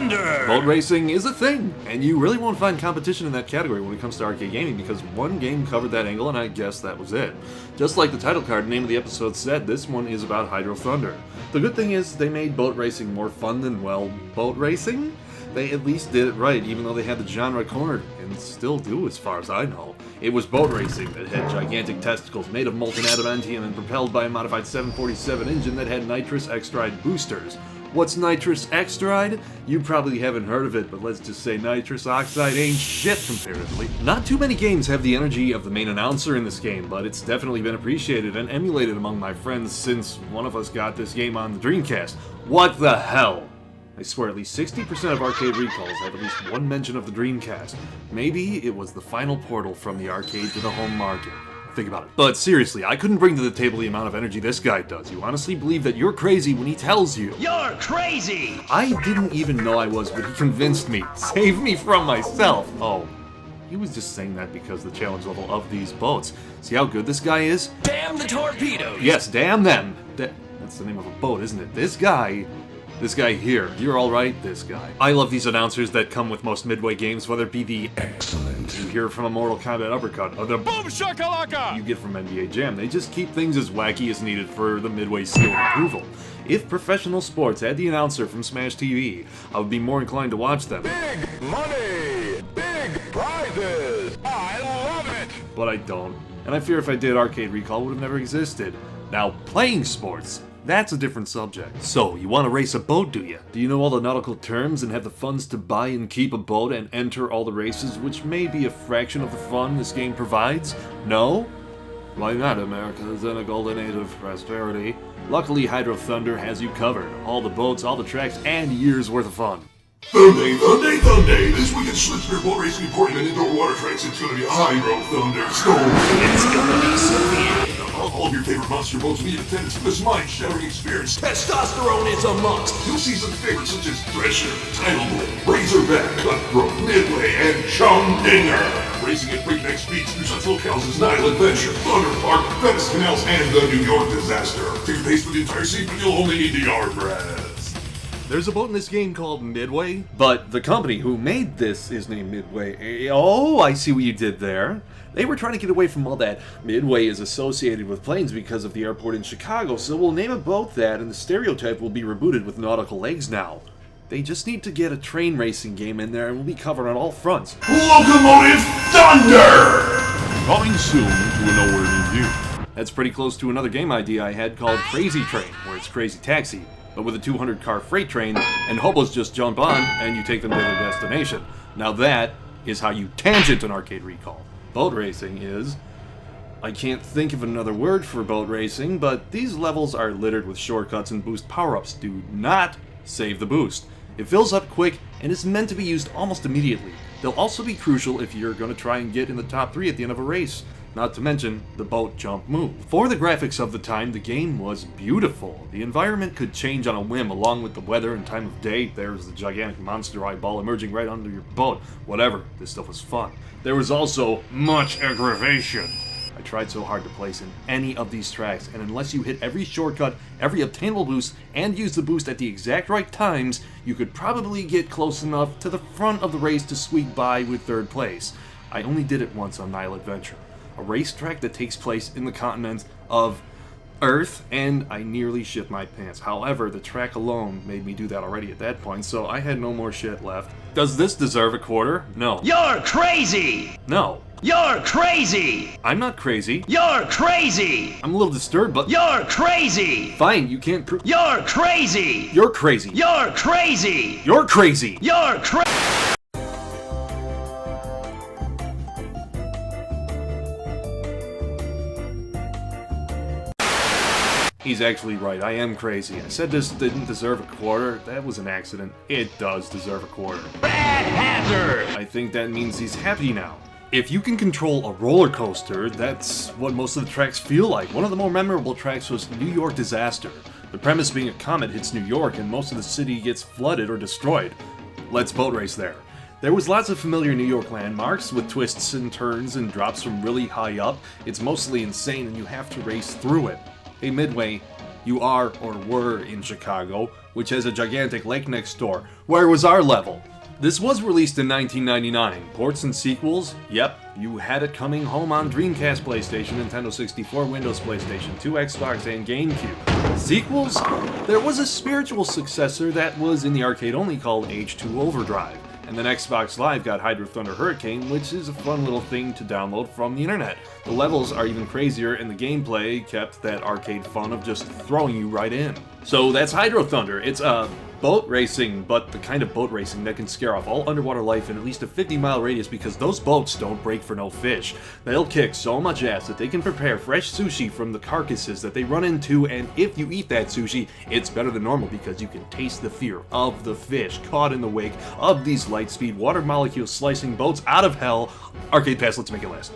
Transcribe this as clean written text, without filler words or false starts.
Thunder! Boat racing is a thing, and you really won't find competition in that category when it comes to arcade gaming because one game covered that angle and I guess that was it. Just like the title card name of the episode said, this one is about Hydro Thunder. The good thing is they made boat racing more fun than, well, boat racing? They at least did it right, even though they had the genre cornered, and still do as far as I know. It was boat racing that had gigantic testicles made of molten adamantium and propelled by a modified 747 engine that had nitrous extride boosters. What's nitrous extride? You probably haven't heard of it, but let's just say nitrous oxide ain't shit comparatively. Not too many games have the energy of the main announcer in this game, but it's definitely been appreciated and emulated among my friends since one of us got this game on the Dreamcast. What the hell? I swear at least 60% of arcade recalls have at least one mention of the Dreamcast. Maybe it was the final portal from the arcade to the home market. Think about it. But seriously, I couldn't bring to the table the amount of energy this guy does. You honestly believe that you're crazy when he tells you. You're crazy! I didn't even know I was, but he convinced me. Save me from myself. Oh, he was just saying that because the challenge level of these boats. See how good this guy is? Damn the torpedoes! Yes, damn them. That's the name of a boat, isn't it? This guy here, you're alright, this guy. I love these announcers that come with most Midway games, whether it be the excellent you hear from a Mortal Kombat uppercut, or the boom shakalaka you get from NBA Jam. They just keep things as wacky as needed for the Midway seal of approval. If professional sports had the announcer from Smash TV, I would be more inclined to watch them. Big money! Big prizes! I love it! But I don't, and I fear if I did, Arcade Recall would have never existed. Now, playing sports, that's a different subject. So, you want to race a boat, do you? Do you know all the nautical terms and have the funds to buy and keep a boat and enter all the races, which may be a fraction of the fun this game provides? No? Why not? America is in a golden age of prosperity. Luckily, Hydro Thunder has you covered. All the boats, all the tracks, and years worth of fun. Thunder! This week in Schlitzberg Boat Racing Emporium and Indoor Water Tracks, it's gonna be a Hydro Thunder storm. It's gonna be severe! All of your favorite monster boats will be in attendance for this mind-shattering experience. Testosterone is a must! You'll see some favorites such as Thresher, Tidal Bull, Razorback, Cutthroat, Midway, and Chumdinger. Racing at breakneck speeds through such locales as Nile Adventure, Thunder Park, Venice Canals, and the New York Disaster. Take a pace for the entire season, you'll only need the armrest. There's a boat in this game called Midway, but the company who made this is named Midway. Oh, I see what you did there. They were trying to get away from all that. Midway is associated with planes because of the airport in Chicago, so we'll name a boat that, and the stereotype will be rebooted with nautical legs now. They just need to get a train racing game in there and we'll be covered on all fronts. Locomotive Thunder! Coming soon to a nowhere near you. That's pretty close to another game idea I had called Crazy Train, where it's Crazy Taxi, but with a 200-car freight train, and hobos just jump on, and you take them to their destination. Now that is how you tangent an Arcade Recall. Boat racing is... I can't think of another word for boat racing, but these levels are littered with shortcuts and boost power-ups. Do not save the boost. It fills up quick, and is meant to be used almost immediately. They'll also be crucial if you're going to try and get in the top 3 at the end of a race. Not to mention the boat jump move. For the graphics of the time, the game was beautiful. The environment could change on a whim along with the weather and time of day. There's the gigantic monster eyeball emerging right under your boat. Whatever, this stuff was fun. There was also much aggravation. I tried so hard to place in any of these tracks, and unless you hit every shortcut, every obtainable boost, and use the boost at the exact right times, you could probably get close enough to the front of the race to squeak by with 3rd place. I only did it once on Nile Adventure, a racetrack that takes place in the continent of Earth, and I nearly shit my pants. However, the track alone made me do that already at that point, so I had no more shit left. Does this deserve a quarter? No. You're crazy! No. You're crazy! I'm not crazy. You're crazy! I'm a little disturbed, but... You're crazy! Fine, you can't prove... You're crazy! You're crazy. You're crazy! You're crazy! You're crazy! He's actually right, I am crazy. I said this didn't deserve a quarter. That was an accident. It does deserve a quarter. Bad hazard! I think that means he's happy now. If you can control a roller coaster, that's what most of the tracks feel like. One of the more memorable tracks was New York Disaster. The premise being a comet hits New York and most of the city gets flooded or destroyed. Let's boat race there. There was lots of familiar New York landmarks with twists and turns and drops from really high up. It's mostly insane and you have to race through it. Hey Midway, You are, or were, in Chicago, which has a gigantic lake next door. Where was our level? This was released in 1999. Ports and sequels? Yep, you had it coming home on Dreamcast, PlayStation, Nintendo 64, Windows PlayStation 2, Xbox, and GameCube. Sequels? There was a spiritual successor that was in the arcade only called H2 Overdrive. And then Xbox Live got Hydro Thunder Hurricane, which is a fun little thing to download from the internet. The levels are even crazier, and the gameplay kept that arcade fun of just throwing you right in. So that's Hydro Thunder. It's boat racing, but the kind of boat racing that can scare off all underwater life in at least a 50-mile radius because those boats don't break for no fish. They'll kick so much ass that they can prepare fresh sushi from the carcasses that they run into, and if you eat that sushi, it's better than normal because you can taste the fear of the fish caught in the wake of these light-speed water molecule slicing boats out of hell. Arcade Pass, let's make it last.